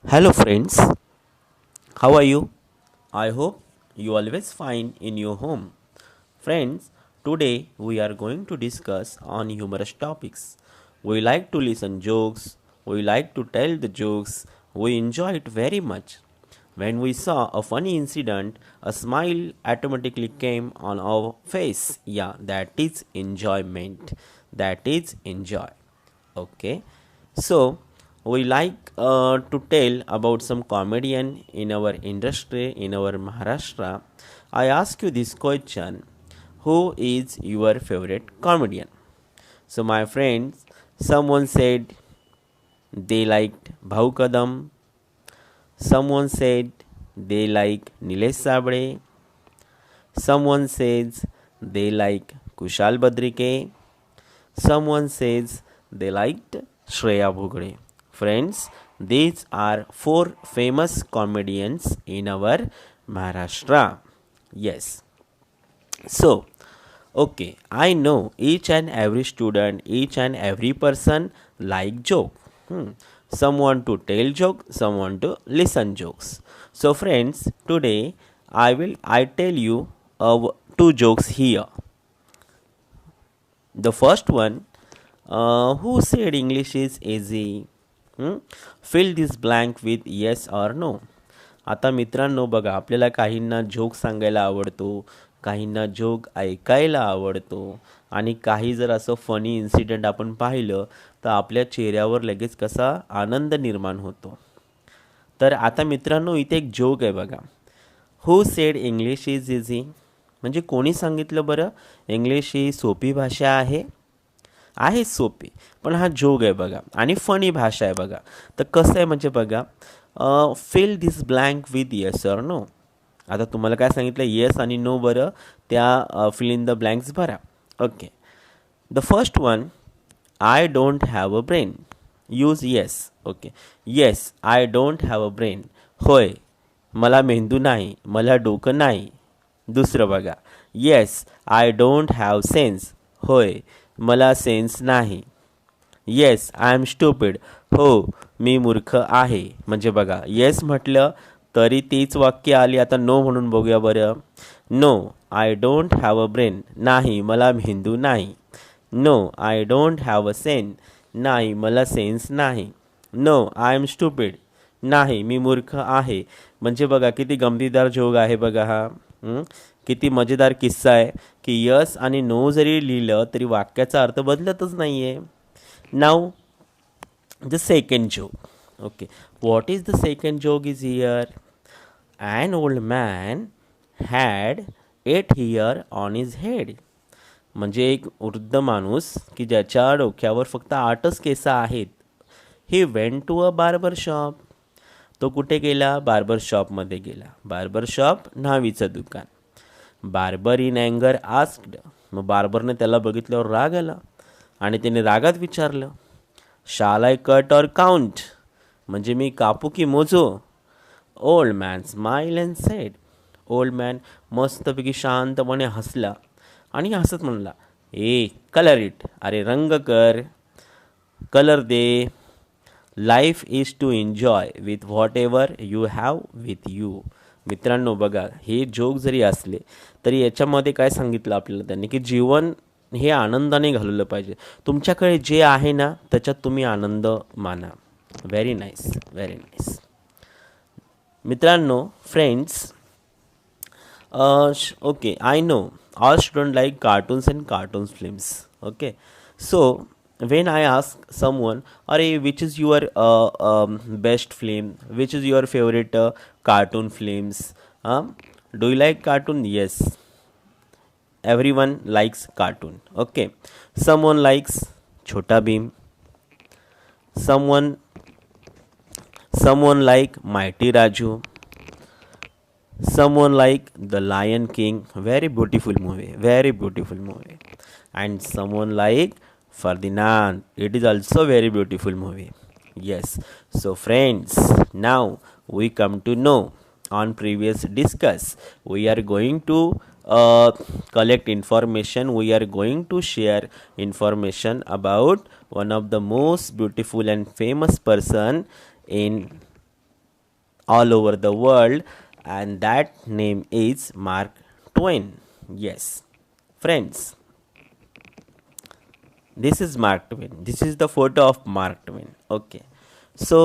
Hello friends, how are you? I hope you always fine in your home. Friends, today we are going to discuss on humorous topics. We like to listen jokes, we like to tell the jokes, we enjoy it very much. When we saw a funny incident, a smile automatically came on our face. Yeah, that is enjoyment. That is enjoy. Okay, so we like to tell about some comedian in our industry in our Maharashtra. I ask you this question: who is your favorite comedian? So my friends, someone said they liked Bhau Kadam. Someone said they like Nilesh Sabre. Someone says they like Kushal Badrike. Someone says they liked Shreya Bhugre. Friends, these are four famous comedians in our Maharashtra. Yes. So, okay, I know each and every student, each and every person like joke. Some want to tell joke, some want to listen jokes. So friends, today I tell you two jokes here. The first one, who said English is easy? Fill this blank with yes or no. आता मित्रांनो बघा, आपल्याला काहींना joke सांगायला आवडतो, काहींना joke ऐकायला आवडतो आणि काही जर असं फनी इन्सिडेंट आपण पाहिलं तर आपल्या चेहऱ्यावर लगेच कसा आनंद निर्माण होतो. तर आता मित्रांनो इथे एक जोक आहे बघा. Who said English is easy? म्हणजे कोणी सांगितलं बरं इंग्लिश ही सोपी भाषा आहे? आहे सोपी, पण हा जोक आहे बघा आणि फनी भाषा आहे बघा. तर कसं आहे म्हणजे बघा, fill this blank with yes or no. आता तुम्हाला काय सांगितलं, येस आणि नो बरं, त्या फिल इन द ब्लँक्स भरा. Okay, the first one, I don't have a brain. Use yes. Okay, yes I don't have a brain. होय, मला मेंदू नाही, मला डोकं नाही. दुसरं बघा, yes I don't have sense. होय, मला सेन्स नाही. Yes I am stupid. हो, मी मूर्ख आहे. म्हणजे बघा, येस म्हटलं तरी तीच वाक्य आली. आता नो म्हणून बघूया बरं. No I don't have a brain. नाही, मला मेंदू नाही. No I don't have a sense. नाही, मला सेन्स नाही. No I am stupid. नाही, मी मूर्ख आहे. म्हणजे बघा किती गमतीदार जोग आहे बघा हा. किती मजेदार किस्सा आहे की यस आणि नो जरी लिहिलं तरी वाक्याचा अर्थ बदलतच नाही आहे. नाव the second joke. Okay, what is the second joke is here. An old man had 8 hair on his head. म्हणजे एक वृद्ध माणूस की ज्याच्या डोक्यावर फक्त 8च केस आहेत. He went to a barber shop. तो कुठे गेला? बार्बर शॉपमध्ये गेला. बार्बर शॉप न्हावीचं दुकान. बार्बर इन अँगर आस्क्ड. मग बार्बरने त्याला बघितल्यावर राग आला आणि त्याने रागात विचारलं, शाल आय कट ऑर काउंट. म्हणजे मी कापू की mojo. Old man smile and sed. Old man मस्तपैकी शांतपणे हसला आणि हसत म्हणला, ए कलर इट. अरे रंग कर, कलर दे. Life is to enjoy with whatever you have with you. मित्रांनो बघा, हे जोक जरी असले तरी याच्यामध्ये काय सांगितलं आपल्याला त्यांनी की जीवन हे आनंदाने घालवलं पाहिजे. तुमच्याकडे जे आहे ना त्याच्यात तुम्ही आनंद माना. Very nice, very nice. मित्रांनो, friends, okay, I know all students like cartoons and cartoons films. Okay, so when I ask someone, "Arey, which is your best film? Which is your favorite cartoon films? Do you like cartoon?" Yes, everyone likes cartoon. Okay, someone likes Chota Bheem. Someone someone like Mighty Raju. Someone like The Lion King, very beautiful movie, very beautiful movie. And someone like Ferdinand, it is also very beautiful movie. Yes, so friends, now we come to know on previous discuss. We are going to collect information, we are going to share information about one of the most beautiful and famous person in all over the world, and that name is Mark Twain. Yes, friends, this is Mark Twain. This is the photo of Mark Twain. Okay, so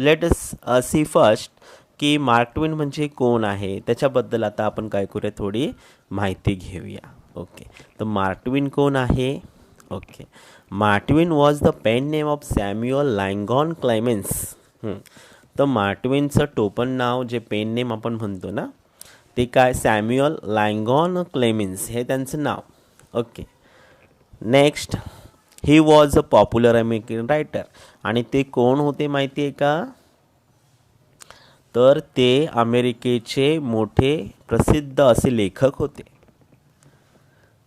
let us see first की mark ट्वेन म्हणजे कोण आहे, त्याच्याबद्दल आता आपण काय करूया, थोडी माहिती घेऊया. ओके, तर मार्क ट्वेन कोण आहे? Okay, Mark Twain was the pen name of Samuel Langhorne Clemens. तर मार्क ट्वेनचं टोपण नाव जे पेन नेम आपण म्हणतो ना, ते काय, सॅम्युअल लँगॉन क्लेमेन्स हे त्यांचं नाव. Okay, next, he was a popular American writer. आणि ते कोण होते माहिती आहे का? तर ते अमेरिकेचे मोठे प्रसिद्ध असे लेखक होते.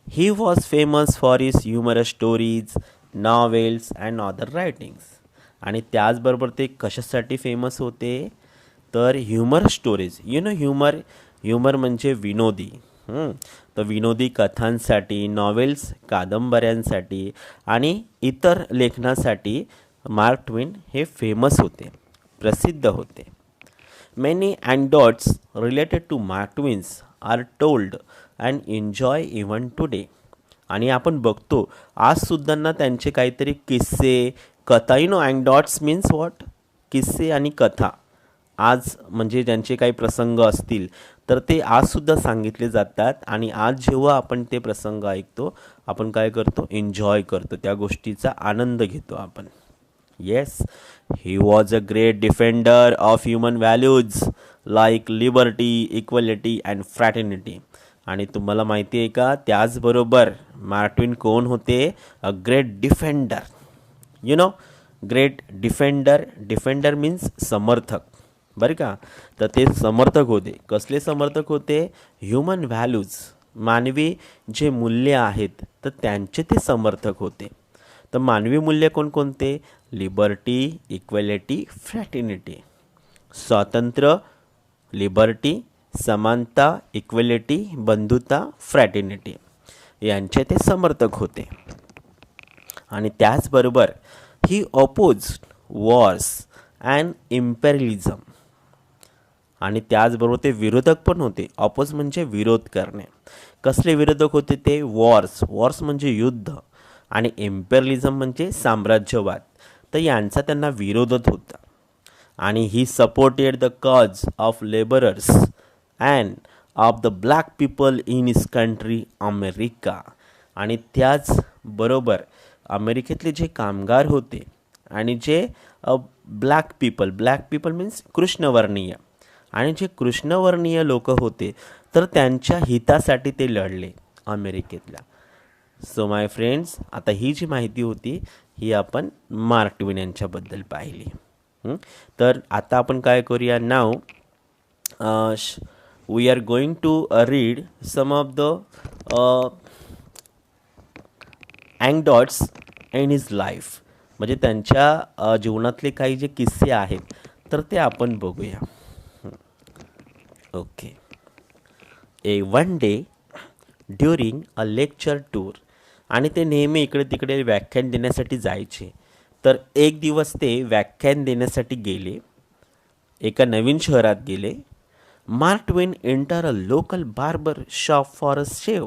He was famous for his humorous stories, novels and other writings. आणि त्याचबरोबर ते कशासाठी फेमस होते? तर ह्युमर स्टोरीज, ह्युमर म्हणजे विनोदी. तर विनोदी कथांसाठी, नॉवेल्स कादंबऱ्यांसाठी आणि इतर लेखनासाठी मार्क ट्वेन हे फेमस होते, प्रसिद्ध होते. Many anecdotes related to Mark Twain are told and enjoy even today. आणि आपण बघतो आजसुद्धा ना त्यांचे काहीतरी किस्से, कथा, अँडॉट्स मीन्स व्हॉट, किस्से आणि कथा. आज म्हणजे ज्यांचे काही प्रसंग असतील तर ते आजसुद्धा सांगितले जातात. आणि आज जेव्हा आपण ते प्रसंग ऐकतो, आपण काय करतो, एन्जॉय करतो, त्या गोष्टीचा आनंद घेतो आपण. Yes, he was a great defender of human values like liberty, equality and fraternity. आणि तुम्हाला माहिती आहे का, त्याचबरोबर मार्क ट्वेन कोण होते? A great defender. Great defender, defender means समर्थक, बरं का. तर ते समर्थक होते. कसले समर्थक होते? ह्युमन व्हॅल्यूज, मानवी जे मूल्य आहेत तर त्यांचे ते समर्थक होते. तर मानवी मूल्य कोणकोणते? Liberty, equality, fraternity. स्वातंत्र्य, लिबर्टी, समानता, इक्वॅलिटी, बंधुता, फ्रॅटर्निटी यांचे ते समर्थक होते. आणि त्याचबरोबर ही ऑपोज्ड वॉर्स अँड इम्पेरियलिझम. आणि त्याचबरोबर ते विरोधक पण होते. ऑपोज म्हणजे विरोध करणे. कसले विरोधक होते ते? वॉर्स, वॉर्स म्हणजे युद्ध, आणि इम्पेरियलिझम म्हणजे साम्राज्यवाद. तर यांचा त्यांना विरोधच होता. आणि he supported the cause of labourers and of the black people in his country America. आणि त्याचबरोबर अमेरिकेतले जे कामगार होते आणि जे ब्लॅक पीपल मीन्स कृष्णवर्णीय, आणि जे कृष्णवर्णीय लोक होते तर त्यांच्या हितासाठी ते लढले अमेरिकेतल्या. सो माय फ्रेंड्स, आता ही जी माहिती होती ही आपण मार्क ट्वेन यांच्याबद्दल पाहिली. तर आता आपण काय करूया, now we are going to read some of the anecdotes in his life. म्हणजे त्यांच्या जीवनातले काही जे किस्से आहेत तर ते आपण बघूया. Okay, one day during a lecture tour. आणि ते नेहमी इकडे तिकडे व्याख्यान देण्यासाठी जायचे. तर एक दिवस ते व्याख्यान देण्यासाठी गेले, एका नवीन शहरात गेले. Mark Twain enter a local barber shop for a shave.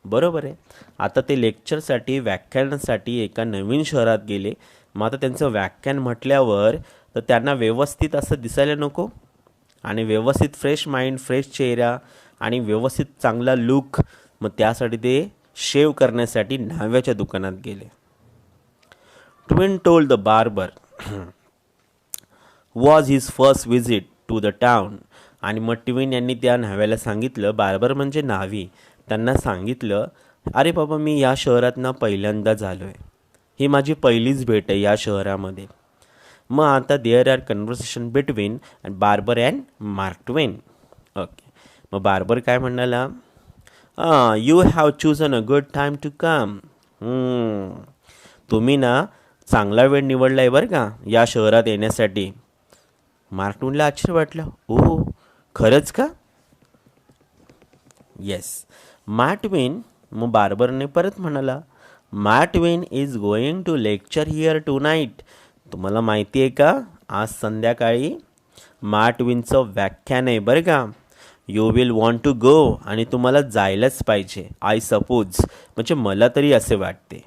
बरोबर आहे. आता ते लेक्चरसाठी, व्याख्यानासाठी एका नवीन शहरात गेले. मग आता त्यांचं व्याख्यान म्हटल्यावर तर त्यांना व्यवस्थित असं दिसायला नको, आणि व्यवस्थित फ्रेश माइंड, फ्रेश चेहरा आणि व्यवस्थित चांगला लुक. मग त्यासाठी ते शेव करण्यासाठी न्हाव्याच्या दुकानात गेले. Twain told the barber was his first visit to the town. आणि मग ट्वेन यांनी त्या न्हाव्याला सांगितलं, बार्बर म्हणजे न्हावी, त्यांना सांगितलं, अरे बाबा मी या शहरात ना पहिल्यांदा झालो आहे, ही माझी पहिलीच भेट आहे या शहरामध्ये. मग आता there are conversation between barber and Mark Twain. Okay, मग बार्बर काय म्हणाला, you have chosen a good time to come. तुम्ही ना चांगला वेळ निवडला आहे बरं का या शहरात येण्यासाठी. मार्क ट्वेनला आश्चर्य वाटलं, ओ खरंच का? येस. मार्क ट्वेन, मग बार्बरने परत म्हणाला, Mark Twain is going to lecture here tonight. तुम्हाला माहिती आहे का, आज संध्याकाळी मार्क ट्वेनचं व्याख्यान आहे बरं का. You will want to go आणि तुम्हाला जायलाच पाहिजे. आय सपोज म्हणजे मला तरी असे वाटते.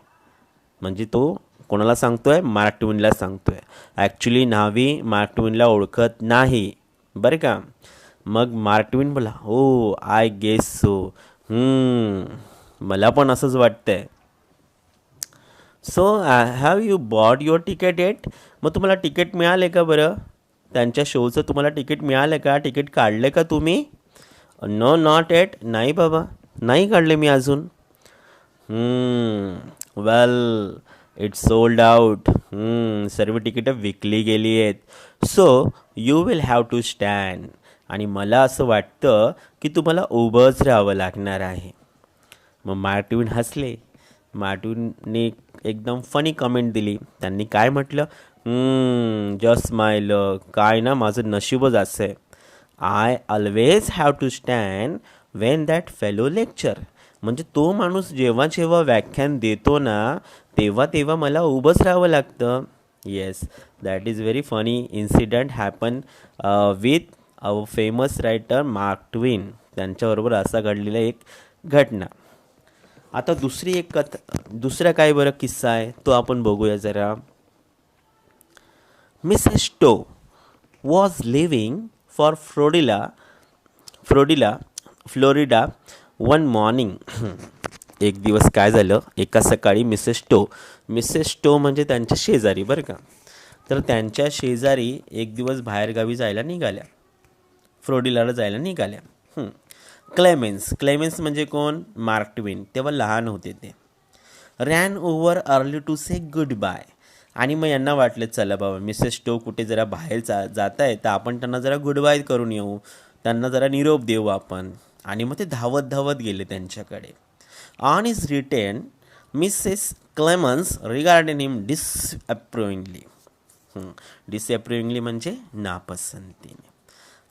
म्हणजे तो कोणाला सांगतोय? मार्क ट्वेनला सांगतोय. ॲक्च्युली न्हावी मार्क ट्वेनला ओळखत नाही बरं का. मग मार्क ट्वेन बोला, हो आय गेस सो. मला पण असंच वाटतंय. So have you bought your ticket yet? मग तुम्हाला तिकीट मिळाले का बरं? त्यांच्या शोचं तुम्हाला तिकीट मिळालं का? तिकीट काढले का तुम्ही? No not yet. नाही बाबा, नाही काढले मी अजून. Well it's sold out. सर्व तिकीटं विकली गेली आहेत. So you will have to stand. आणि मला असं वाटतं की तुम्हाला उभंच राहावं लागणार आहे. मग मार्क ट्वेन हसले. मार्क ट्वेनने एकदम फनी कमेंट दिली. त्यांनी काय म्हटलं? Just my luck. काय ना, माझं नशीबच असं आहे. I always have to stand when that fellow lecture. म्हणजे तो माणूस जेव्हा जेव्हा व्याख्यान देतो ना, तेव्हा तेव्हा मला उभंच राहावं लागतं. Yes, that is very funny incident happen with our famous writer mark ट्वेन. त्यांच्याबरोबर असा घडलेला एक घटना. आता दुसरी एक दुसरा काय बरं किस्सा आहे तो आपण बघूया जरा. Mrs Stowe was living for Florida one morning. एक दिवस काय झालं, एका सकाळी मिसेस स्टो म्हणजे त्यांच्या शेजारी बरं का. तर त्यांच्या शेजारी एक दिवस बाहेरगावी जायला निघाल्या, फ्लोरिडाला जायला निघाल्या. क्लेमेन्स म्हणजे कोण? मार्क ट्वेन. तेव्हा लहान होते ते. Ran over early to say goodbye. आणि मग यांना वाटलं चला बाबा मिसेस स्टो कुठे जरा बाहेर जात आहे तर आपण त्यांना जरा गुड बाय करून येऊ, त्यांना जरा निरोप देऊ आपण. आणि मग ते धावत धावत गेले त्यांच्याकडे. On his return Mrs Clemens regarded him disapprovingly म्हणजे नापसंतीने.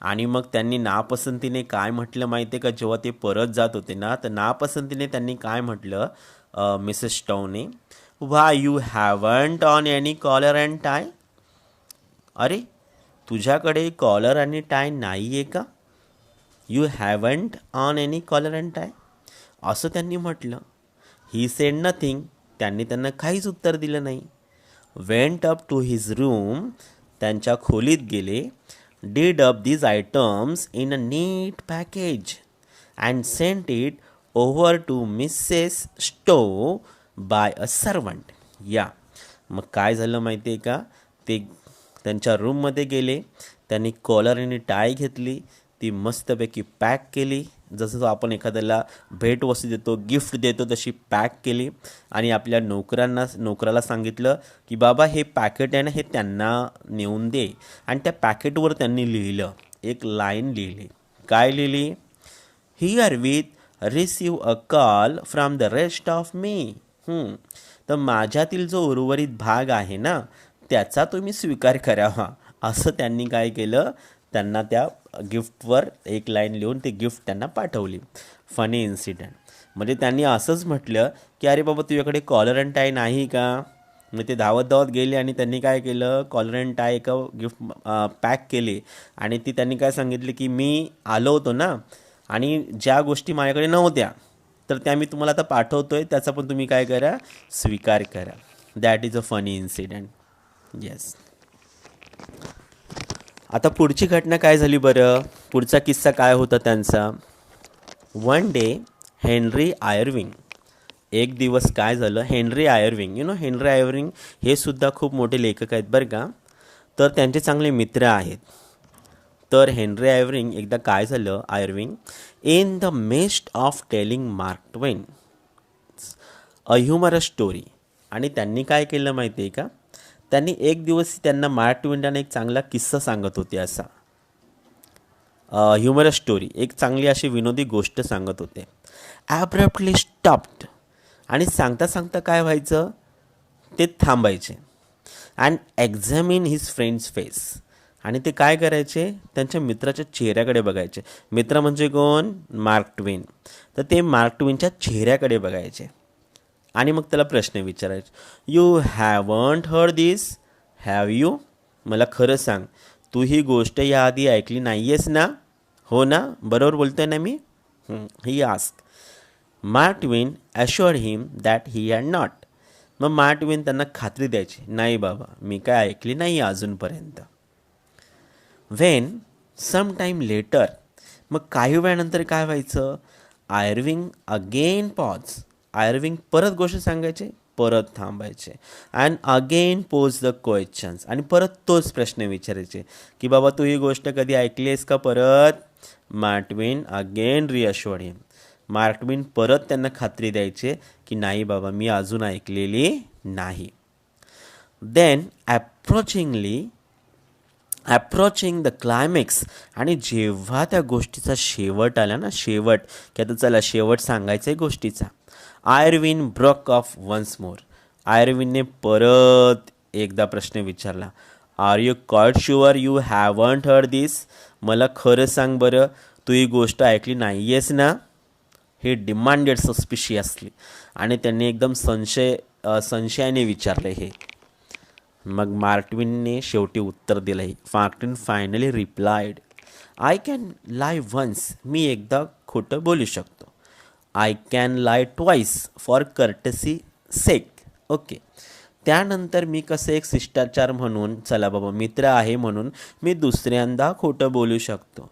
आणि मग त्यांनी नापसंतीने काय म्हटलं माहिती आहे का? जेव्हा ते परत जात होते ना, तर नापसंतीने त्यांनी काय म्हटलं मिसेस स्टोने? Why you haven't on any collar and tie. अरे तुझ्याकडे कॉलर आणि टाय नाही आहे का? You haven't on any collar and tie असं त्यांनी म्हटलं. He said nothing. त्यांनी त्यांना काहीच उत्तर दिलं नाही. Went up to his room. त्यांच्या खोलीत गेले. did up these items in a neat package and sent it over to Mrs. Stowe by a servant. मग काय झालं माहिती आहे का? ते त्यांच्या रूममध्ये गेले. त्यांनी कॉलर आणि टाय घेतली, ती मस्तपैकी पॅक केली. जसं आपण एखाद्याला भेटवस्तू देतो, गिफ्ट देतो, तशी पॅक केली. आणि आपल्या नोकराला सांगितलं की बाबा हे पॅकेट आहे ना, हे त्यांना नेऊन दे. आणि त्या पॅकेटवर त्यांनी लिहिलं, एक लाईन लिहिली. काय लिहिली? Here with receive a call from the rest of me. तर माझ्यातील जो उर्वरित भाग आहे ना, त्याचा तुम्ही स्वीकार करावा. असं त्यांनी काय केलं, त्यांना त्या गिफ्टवर एक लाईन लिहून ते गिफ्ट त्यांना पाठवली. Funny incident. म्हणजे त्यांनी असंच म्हटलं की अरे बाबा तुझ्याकडे कॉलर अँड टाय नाही का? मग ते धावत धावत गेले आणि त्यांनी काय केलं, कॉलर अँड टाय एका गिफ्ट पॅक केली. आणि ती त्यांनी काय सांगितली की मी आलो होतो ना, आणि ज्या गोष्टी माझ्याकडे नव्हत्या तर त्या मी तुम्हाला आता पाठवतोय, त्याचा पण तुम्ही काय करा, स्वीकार करा. That is a funny incident. Yes. आता पुढची घटना काय झाली बरं? पुढचा किस्सा काय होता त्यांचा? One day Henry Irving. एक दिवस काय झालं, हेनरी आयर्विंग, हेनरी आयर्विंग हे सुद्धा खूप मोठे लेखक आहेत बरं का. तर त्यांचे चांगले मित्र आहेत. तर हेनरी आयर्विंग एकदा काय झालं, Irving in the mist of telling mark ट्वेन अ ह्युमरस स्टोरी. आणि त्यांनी काय केलं माहिती आहे का? त्यांनी एक दिवस त्यांना मार्क ट्वेनने एक चांगला किस्सा सांगत होते, असा ह्युमरस स्टोरी, एक चांगली अशी विनोदी गोष्ट सांगत होते. ॲब्रप्टली स्टॉप्ड. आणि सांगता सांगता काय व्हायचं, ते थांबायचे. And examine his friends face. आणि ते काय करायचे, त्यांच्या मित्राच्या चेहऱ्याकडे बघायचे. मित्र म्हणजे कोण? मार्क ट्वेन. तर ते मार्क ट्वेनच्या चेहऱ्याकडे बघायचे आणि मग त्याला प्रश्न विचारायचे. You haven't heard this, have you? मला खरं सांग, तू ही गोष्ट याआधी ऐकली नाही आहेस ना? हो ना? बरोबर बोलतोय ना मी? He ask. मार्क ट्वेन assured him that he had not. मग मार्क ट्वेन त्यांना खात्री द्यायची, नाही बाबा मी काय ऐकली नाही अजूनपर्यंत. व्हेन सम टाईम लेटर, मग काही वेळानंतर काय व्हायचं? Irving again pause. आयर्विंग परत गोष्ट सांगायचे, परत थांबायचे. And again pose the questions, आणि परत तोच प्रश्न विचारायचे की बाबा तू ही गोष्ट कधी ऐकली आहेस का परत? मार्क ट्वेन अगेन रिअश्युअर्ड हिम. मार्क ट्वेन परत त्यांना खात्री द्यायचे की नाही बाबा मी अजून ऐकलेली नाही. देन अप्रोचिंग द क्लायमॅक्स, आणि जेव्हा त्या गोष्टीचा शेवट आला ना, शेवट की आता चला शेवट सांगायचा आहे गोष्टीचा, Irvin broke off once more. आयर्विनने परत एकदा प्रश्न विचारला, are you quite sure you haven't heard this? मला खरं सांग बरं, तू ही गोष्ट ऐकली नाही आहेस ना? हे डिमांडेड सस्पिशियसली, आणि त्यांनी एकदम संशयाने विचारले हे. मग मार्क ट्वेनने शेवटी उत्तर दिलं आहे. Mark Twain finally replied, I can lie once. मी एकदा खोटं बोलू शकतो. I can lie twice for courtesy sake. Okay. त्यानंतर मी कसं एक शिष्टाचार म्हणून, चला बाबा मित्र आहे म्हणून मी दुसऱ्यांदा खोटं बोलू शकतो.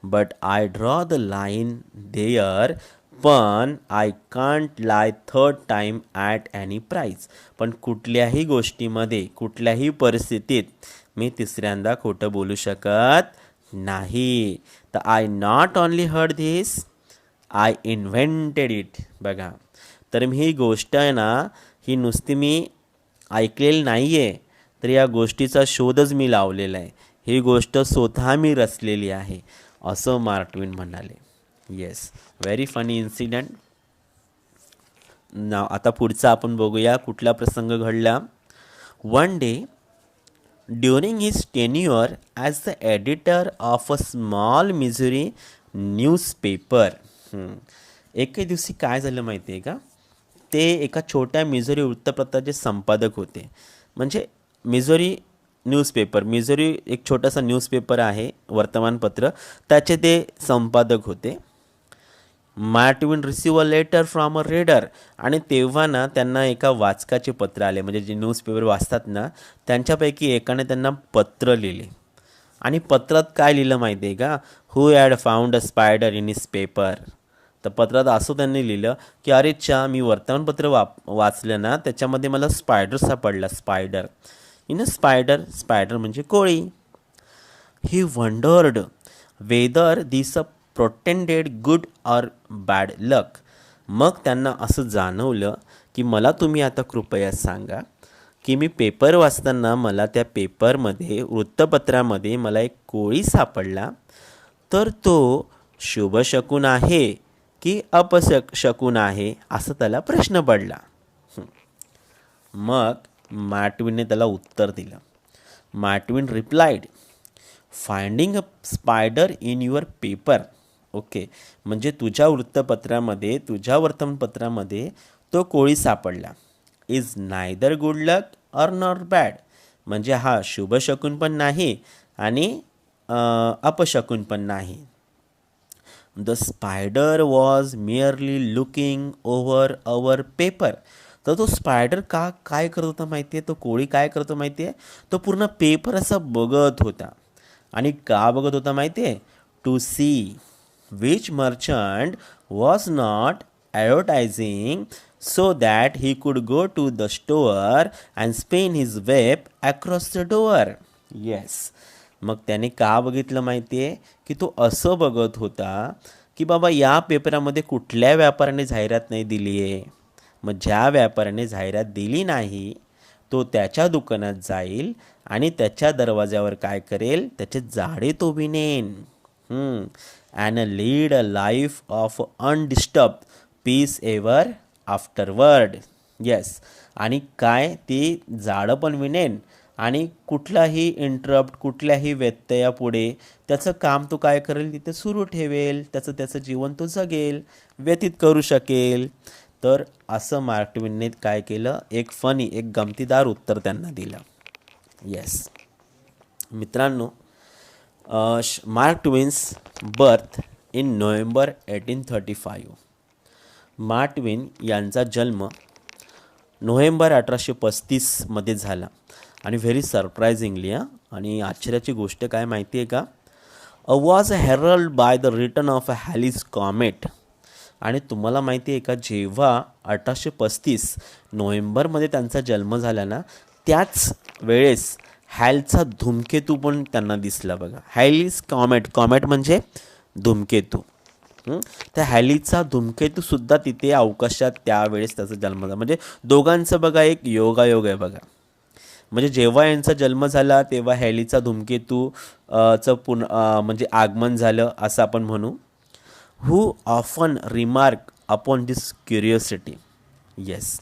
But I draw the line there, पण I can't lie third time at any price. पण कुठल्याही गोष्टीमध्ये, कुठल्याही परिस्थितीत मी तिसऱ्यांदा खोटं बोलू शकत नाही. तर I not only heard this, I invented it. बघा, तर मी ही गोष्ट आहे ना, ही नुसती मी ऐकलेली नाही आहे, तर या गोष्टीचा शोधच मी लावलेला आहे. ही गोष्ट स्वतः मी रचलेली आहे, असं मार्क ट्वेन म्हणाले. Yes, very funny incident. ना आता पुढचा आपण बघूया कुठला प्रसंग घडला. One day during his tenure as the editor of a small Missouri newspaper. एके दिवशी काय झालं माहिती आहे का? ते एका छोट्या मिझुरी वृत्तपत्राचे संपादक होते. म्हणजे मिझुरी न्यूजपेपर, मिझुरी एक छोटासा न्यूजपेपर आहे, वर्तमानपत्र, त्याचे ते संपादक होते. Mark Twain receive a letter from a reader. आणि तेव्हा ना त्यांना एका वाचकाचे पत्र आले, म्हणजे जे न्यूजपेपर वाचतात ना त्यांच्यापैकी एकाने त्यांना पत्र लिहिले. आणि पत्रात काय लिहिलं माहिती आहे का? Who had found a spider in his paper. तर पत्रात असं त्यांनी लिहिलं की अरे चा, मी वर्तमानपत्र वाचलं ना, त्याच्यामध्ये मला स्पायडर सापडला. Spider in a spider, spider म्हणजे कोळी. He wondered whether this a portended good or bad luck. मग त्यांना असं जाणवलं की मला तुम्ही आता कृपया सांगा की मी पेपर वाचताना मला त्या पेपरमध्ये, वृत्तपत्रामध्ये मला एक कोळी सापडला, तर तो शुभशकुन आहे की अपशकुन आहे, असं त्याला प्रश्न पडला. मग मार्क ट्वेनने त्याला उत्तर दिलं. मार्क ट्वेन replied, finding a spider in your paper. Okay, म्हणजे तुझ्या वृत्तपत्रामध्ये, तुझ्या वर्तमानपत्रामध्ये तो कोळी सापडला, is neither good luck or not bad. म्हणजे हा शुभशकुन पण नाही आणि अपशकुन पण नाही. The spider was merely looking over our paper. तर तो स्पायडर काय करत होता माहिती आहे? तो कोळी काय करतो माहिती आहे? तो पूर्ण पेपर असा बघत होता. आणि का बघत होता माहिती आहे? To see which merchant was not advertising so that he could go to the store and spin his web across the door. Yes. मग त्याने का बघितलं माहिती आहे? की तो असं बघत होता की बाबा या पेपरामध्ये कुठल्या व्यापाऱ्याने जाहिरात नाही दिली आहे. मग ज्या व्यापाऱ्याने जाहिरात दिली नाही तो त्याच्या दुकानात जाईल आणि त्याच्या दरवाज्यावर काय करेल? त्याचे झाडे तो विणेन. And lead a life of undisturbed peace ever afterward. Yes. आणि काय, ती झाडं पण विणेन आणि कुठलाही इंटरप्ट, कुठल्याही व्यत्ययापुढे त्याचं काम तो काय करेल? तिथे सुरू ठेवेल. त्याचं जीवन तो जगेल, व्यतीत करू शकेल. तर असं मार्क ट्वेनने काय केलं? एक फनी, एक गमतीदार उत्तर त्यांना दिलं. येस मित्रांनो, Mark Twain's birth in November 1835. Mark Twain यांचा जन्म नोव्हेंबर 1835मध्ये झाला. आणि व्हेरी सरप्रायझिंगली आणि आश्चर्याची गोष्ट काय माहिती आहे का, was heralded by the return of a Halley's comet. आणि तुम्हाला माहिती आहे का, जेव्हा 1835 नोव्हेंबरमध्ये त्यांचा जन्म झाला ना, त्याच वेळेस हॅलचा धूमकेतू पण त्यांना दिसला बघा. हॅलीज कॉमेट, कॉमेट म्हणजे धूमकेतू. त्या हॅलीचा धूमकेतूसुद्धा तिथे अवकाशात त्यावेळेस त्याचा जन्म झाला. म्हणजे दोघांचं बघा एक योगायोग आहे बघा. म्हणजे जेव्हा यांचा जन्म झाला तेव्हा हॅलीचा धूमकेतू म्हणजे आगमन झालं असं आपण म्हणू. Who often remark upon this curiosity. Yes,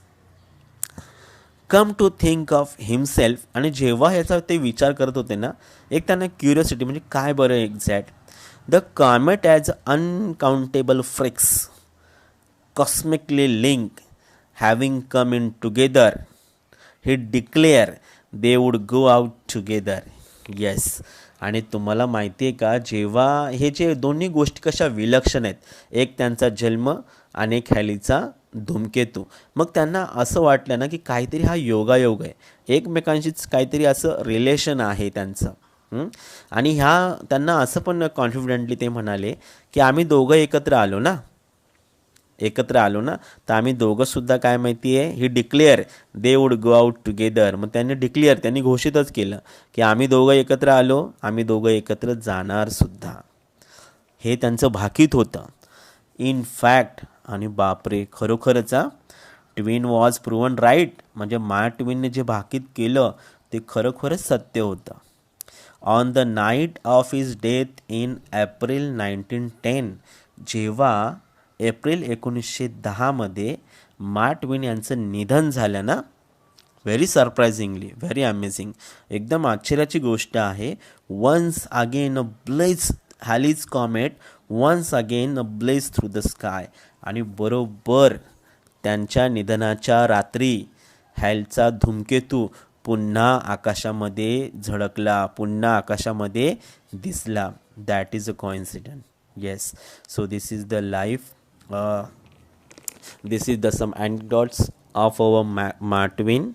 come to think of himself. आणि जेव्हा ह्याचा ते विचार करत होते ना, एक त्यांना क्युरिओसिटी म्हणजे काय बरं exact. The comet as unaccountable freaks cosmically link having come in together he declare they would go out together. Yes, आणि तुम्हाला माहिती आहे का, जेव्हा हे जे दोन्ही गोष्टी कशा विलक्षण आहेत, एक त्यांचा जन्म आणि एक हॅलीचा धूमकेतू, मग त्यांना असं वाटलं ना की काहीतरी हा योगायोग आहे, एकमेकांशीच काहीतरी असं रिलेशन आहे त्यांचं. आणि त्यांना असं पण कॉन्फिडेंटली ते म्हणाले की आम्ही दोघं एकत्र आलो ना, तर आम्ही दोघंसुद्धा काय माहिती आहे, he declare they would go out together. मग त्यांनी घोषितच केलं की आम्ही दोघं एकत्र आलो, आम्ही दोघं एकत्र जाणार सुद्धा. हे त्यांचं भाकीत होतं. इन फॅक्ट, आणि बापरे खरोखरच ट्विन वॉज प्रूव्हन राईट. म्हणजे मार्क ट्विनने जे भाकीत केलं ते खरोखरच सत्य होतं. On the night of his death in April 1910, जेव्हा एप्रिल 1910मध्ये मार्क ट्वेन यांचं निधन झालं ना, व्हेरी सरप्रायझिंगली, व्हेरी अमेझिंग, एकदम आश्चर्याची गोष्ट आहे. Once again a blaze Halley's comet, once again a blaze through the sky. आणि बरोबर त्यांच्या निधनाच्या रात्री हॅलचा धूमकेतू पुन्हा आकाशामध्ये झळकला, पुन्हा आकाशामध्ये दिसला. That is a coincidence. Yes, so this is the life. This is the some anecdotes of our Mark Twain,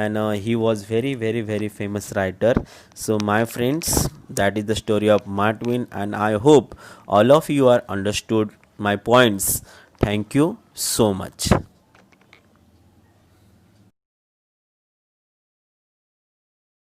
and he was very very very famous writer. So my friends, that is the story of Mark Twain, and I hope all of you are understood my points. Thank you so much.